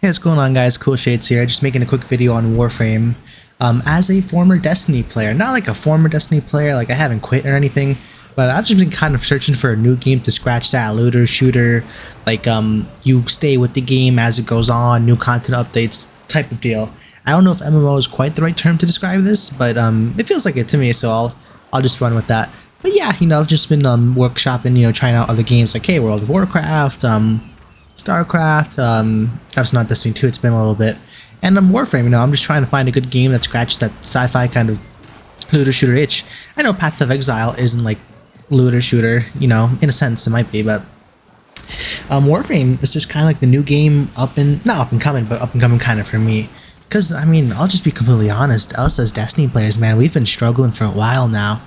Hey, what's going on, guys? Cool Shades here, just making a quick video on Warframe. As a former Destiny player, not like a former Destiny player, like I haven't quit or anything, but I've just been kind of searching for a new game to scratch that looter shooter, like you stay with the game as it goes on, new content updates type of deal. I don't know if MMO is quite the right term to describe this, but it feels like it to me, so I'll just run with that. But yeah, I've just been workshopping, trying out other games like, hey, World of Warcraft, StarCraft, that's not Destiny 2, it's been a little bit, and Warframe, I'm just trying to find a good game that scratched that sci-fi kind of looter shooter itch. I know Path of Exile isn't like looter shooter, in a sense it might be, but Warframe is just kind of like the new game not up and coming, but up and coming kind of for me. Because, I'll just be completely honest, us as Destiny players, man, we've been struggling for a while now.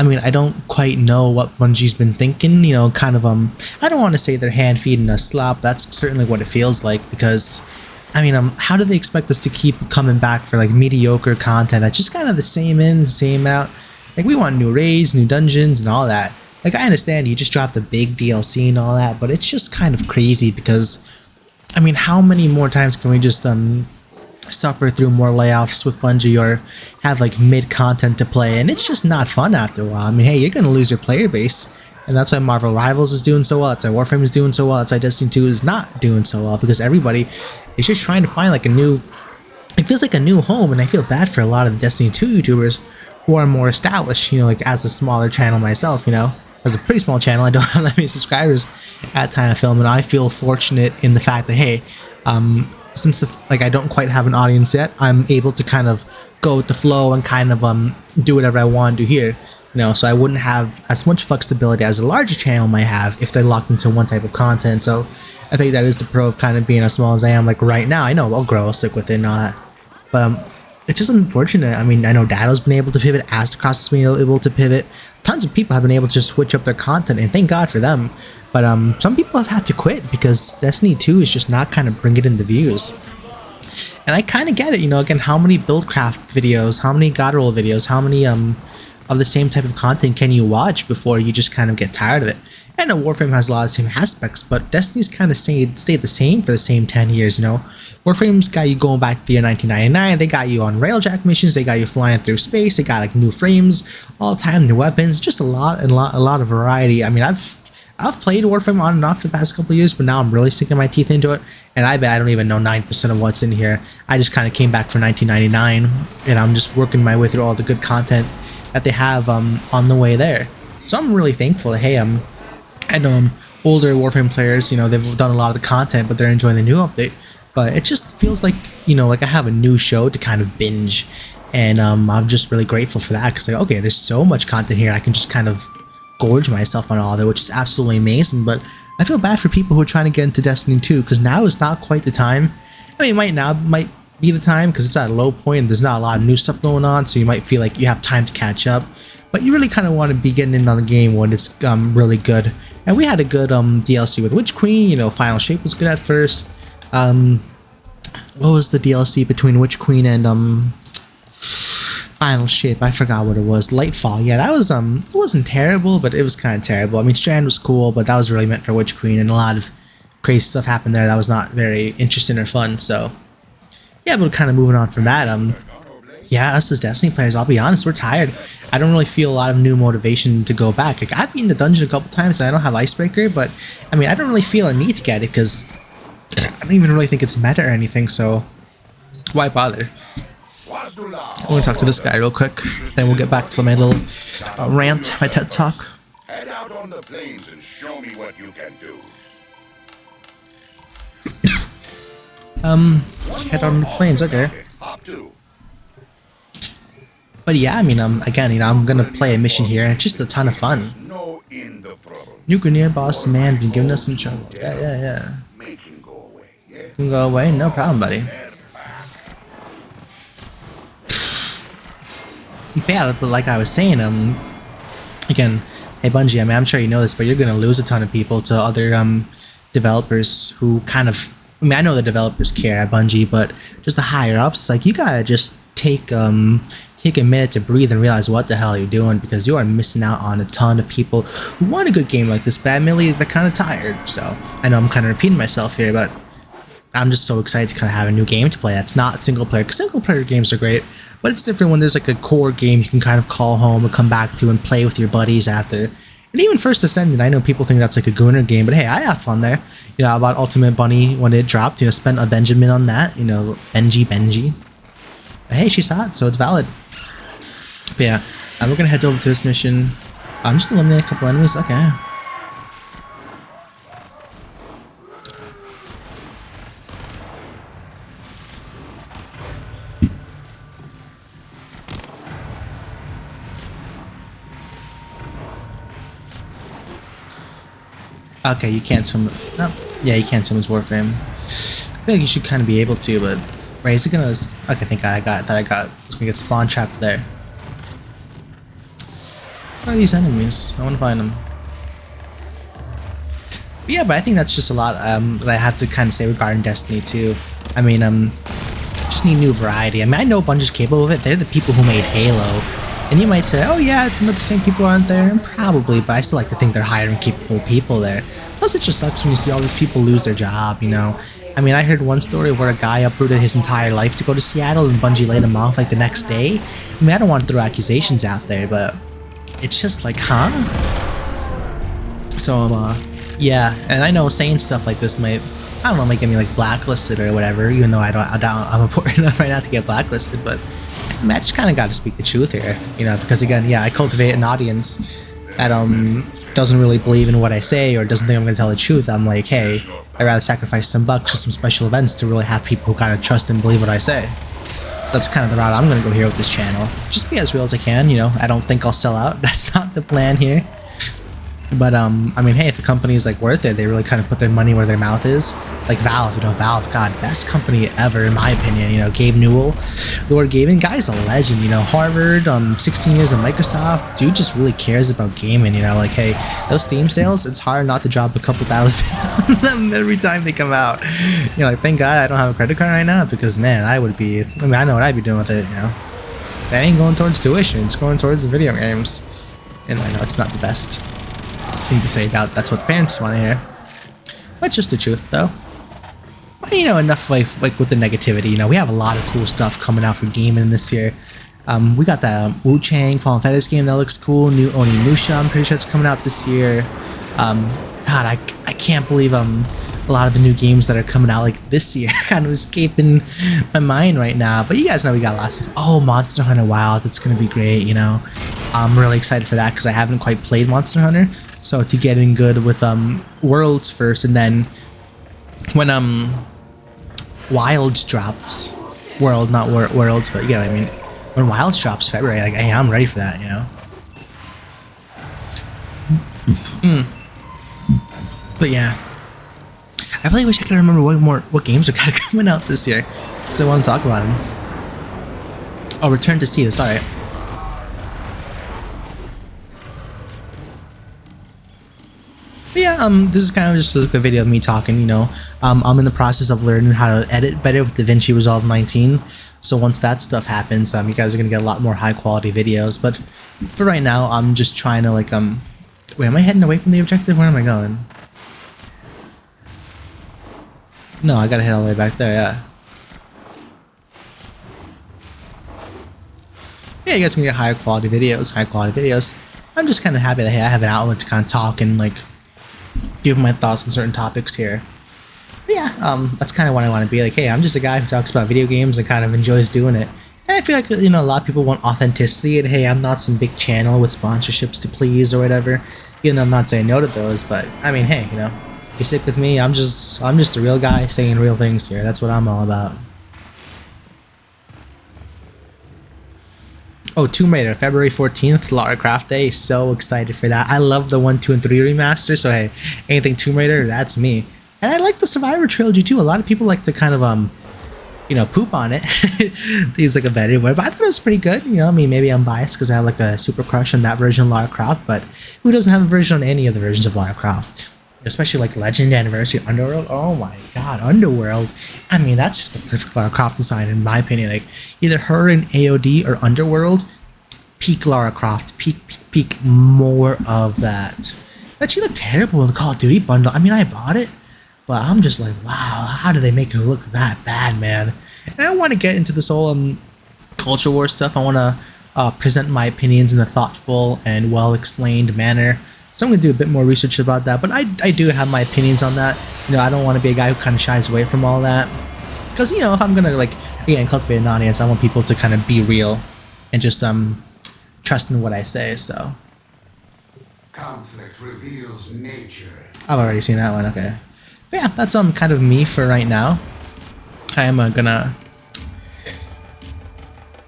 I don't quite know what Bungie's been thinking, kind of, I don't want to say they're hand feeding us slop, that's certainly what it feels like, because, how do they expect us to keep coming back for, like, mediocre content that's just kind of the same in, same out? Like, we want new raids, new dungeons, and all that. Like, I understand you just dropped a big DLC and all that, but it's just kind of crazy, because, how many more times can we just, suffer through more layoffs with Bungie or have like mid content to play, and it's just not fun after a while. Hey, you're gonna lose your player base, and that's why Marvel Rivals is doing so well, that's why Warframe is doing so well, that's why Destiny 2 is not doing so well, because everybody is just trying to find like it feels like a new home. And I feel bad for a lot of the Destiny 2 YouTubers who are more established, like as a smaller channel myself, as a pretty small channel, I don't have that many subscribers at time of film, and I feel fortunate in the fact that, hey, since I don't quite have an audience yet, I'm able to kind of go with the flow and kind of do whatever I want to do here, so I wouldn't have as much flexibility as a larger channel might have if they're locked into one type of content. So I think that is the pro of kind of being as small as I am like right now. I know I'll grow, I'll stick with it and all that, but it's just unfortunate. I know Dado's been able to pivot, Astacross has been able to pivot, tons of people have been able to just switch up their content, and thank God for them. But some people have had to quit because Destiny 2 is just not kind of bringing in the views. And I kind of get it, again, how many Buildcraft videos, how many God Roll videos, how many of the same type of content can you watch before you just kind of get tired of it? I know Warframe has a lot of the same aspects, but Destiny's kind of stayed the same for the same 10 years, Warframe's got you going back to the year 1999, they got you on railjack missions, they got you flying through space, they got like new frames, all the time, new weapons, just a lot of variety. I've played Warframe on and off for the past couple of years, but now I'm really sinking my teeth into it, and I bet I don't even know 9% of what's in here. I just kind of came back for 1999, and I'm just working my way through all the good content that they have on the way there. So I'm really thankful that, hey, I know older Warframe players, they've done a lot of the content, but they're enjoying the new update. But it just feels like, like I have a new show to kind of binge, and I'm just really grateful for that, because, like, okay, there's so much content here, I can just kind of gorge myself on all of it, which is absolutely amazing. But I feel bad for people who are trying to get into Destiny 2, because now is not quite the time. Might be the time because it's at a low point and there's not a lot of new stuff going on, so you might feel like you have time to catch up, but you really kind of want to be getting in on the game when it's really good. And we had a good DLC with Witch Queen, Final Shape was good at first. What was the DLC between Witch Queen and Final Shape? I forgot what it was. Lightfall. Yeah, that was it wasn't terrible, but it was kind of terrible. Strand was cool, but that was really meant for Witch Queen, and a lot of crazy stuff happened there that was not very interesting or fun. So yeah, but kind of moving on from that, yeah, us as Destiny players, I'll be honest, we're tired. I don't really feel a lot of new motivation to go back. Like, I've been in the dungeon a couple times, and I don't have Icebreaker, but I don't really feel a need to get it, because I don't even really think it's meta or anything, so why bother? I'm going to talk to this guy real quick, then we'll get back to my little rant, my TED Talk. Head out on the plains and show me what you can do. Head on the plains, okay. But yeah, again, I'm gonna play a mission here, and it's just a ton of fun. New Grenier boss man been giving us some trouble. Yeah. Can go away, no problem, buddy. Yeah, but like I was saying, again, hey Bungie, I'm sure you know this, but you're gonna lose a ton of people to other developers who kind of, I know the developers care at Bungie, but just the higher ups, like, you gotta just take a minute to breathe and realize what the hell you're doing, because you are missing out on a ton of people who want a good game like this, but admittedly they're kind of tired. So I know I'm kind of repeating myself here, but I'm just so excited to kind of have a new game to play that's not single player, because single player games are great, but it's different when there's like a core game you can kind of call home and come back to and play with your buddies after. And even First Ascendant, I know people think that's like a gooner game, but hey, I have fun there. You know, I bought Ultimate Bunny when it dropped, you know, spent a Benjamin on that, you know, Benji. But hey, she's hot, so it's valid. But yeah, we're gonna head over to this mission. I'm just eliminating a couple enemies, okay. Okay, you can't swim. No, yeah, you can't swim as Warframe. I feel like you should kind of be able to, but right, is it gonna? Okay, I think I got. Thought I got. I was gonna get spawn trapped there. What are these enemies? I want to find them. But yeah, but I think that's just a lot. That I have to kind of say regarding Destiny 2. I mean, just need new variety. I mean, I know Bungie's capable of it. They're the people who made Halo. And you might say, oh yeah, the same people aren't there, and probably, but I still like to think they're hiring capable people there. Plus it just sucks when you see all these people lose their job, you know. I mean, I heard one story where a guy uprooted his entire life to go to Seattle and Bungie laid him off like the next day. I mean, I don't want to throw accusations out there, but it's just like, huh? So, yeah, and I know saying stuff like this might, I don't know, make me like blacklisted or whatever, even though I'm important enough right now to get blacklisted, but I mean, I just kind of got to speak the truth here, you know, because again, yeah, I cultivate an audience that doesn't really believe in what I say or doesn't think I'm going to tell the truth. I'm like, hey, I'd rather sacrifice some bucks for some special events to really have people who kind of trust and believe what I say. That's kind of the route I'm going to go here with this channel. Just be as real as I can, you know. I don't think I'll sell out. That's not the plan here. But, I mean, hey, if the company is, like, worth it, they really kind of put their money where their mouth is. Like Valve, you know, Valve, God, best company ever, in my opinion. You know, Gabe Newell, Lord Gaben, guy's a legend, you know, Harvard, 16 years in Microsoft. Dude just really cares about gaming, you know, like, hey, those Steam sales, it's hard not to drop a couple thousand on them every time they come out. You know, like, thank God I don't have a credit card right now, because, man, I mean, I know what I'd be doing with it, you know. That ain't going towards tuition, it's going towards the video games. And I know it's not the best thing to say about that's what parents want to hear, but just the truth though. But you know, enough like with the negativity. You know, we have a lot of cool stuff coming out for gaming this year. We got that Wu-Chang Fallen Feathers game that looks cool. New Onimusha, I'm pretty sure it's coming out this year. God, I can't believe a lot of the new games that are coming out like this year kind of escaping my mind right now. But you guys know we got lots of Monster Hunter Wilds. It's gonna be great. You know, I'm really excited for that because I haven't quite played Monster Hunter. So to get in good with Worlds first, and then when Wilds drops, Worlds, but yeah, I mean when Wilds drops February, like hey, I'm ready for that, you know. But yeah, I really wish I could remember what games are kind of coming out this year, because I want to talk about them. Oh, Return to Cetus, alright. But yeah, this is kind of just like a video of me talking, you know. I'm in the process of learning how to edit better with DaVinci Resolve 19. So once that stuff happens, you guys are going to get a lot more high quality videos. But for right now, I'm just trying to like, wait, am I heading away from the objective? Where am I going? No, I gotta head all the way back there, yeah. Yeah, you guys can get higher quality videos. I'm just kind of happy that, hey, I have an outlet to kind of talk and like give my thoughts on certain topics here. But yeah, that's kind of what I want to be. Like, hey, I'm just a guy who talks about video games and kind of enjoys doing it. And I feel like, you know, a lot of people want authenticity, and hey, I'm not some big channel with sponsorships to please or whatever. Even though I'm not saying no to those, but I mean, hey, you know, you stick with me. I'm just a real guy saying real things here. That's what I'm all about. Oh, Tomb Raider, February 14th, Lara Croft Day. So excited for that. I love the 1, 2, and 3 remaster, so hey, anything Tomb Raider, that's me. And I like the Survivor trilogy too. A lot of people like to kind of, you know, poop on it. To use like a better word, but I thought it was pretty good. You know, I mean, maybe I'm biased because I have like a super crush on that version of Lara Croft, but who doesn't have a version on any of the versions of Lara Croft? Especially like Legend, Anniversary, Underworld. Oh my god, Underworld. I mean, that's just the perfect Lara Croft design in my opinion. Like either her in AOD or Underworld, peak Lara Croft, peak more of that. But she looked terrible in the Call of Duty bundle. I mean, I bought it, But I'm just like, wow, how do they make it look that bad, man? And I want to get into this whole culture war stuff. I want to present my opinions in a thoughtful and well-explained manner. So I'm going to do a bit more research about that. But I do have my opinions on that. You know, I don't want to be a guy who kind of shies away from all that. Because, you know, if I'm going to, like, again, cultivate an audience, I want people to kind of be real and just trust in what I say, so. Conflict reveals nature. I've already seen that one, okay. But yeah, that's kind of me for right now. I'm gonna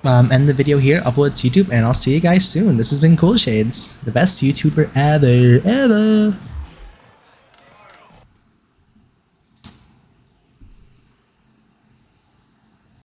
end the video here, upload it to YouTube, and I'll see you guys soon. This has been Cool Shades, the best YouTuber ever.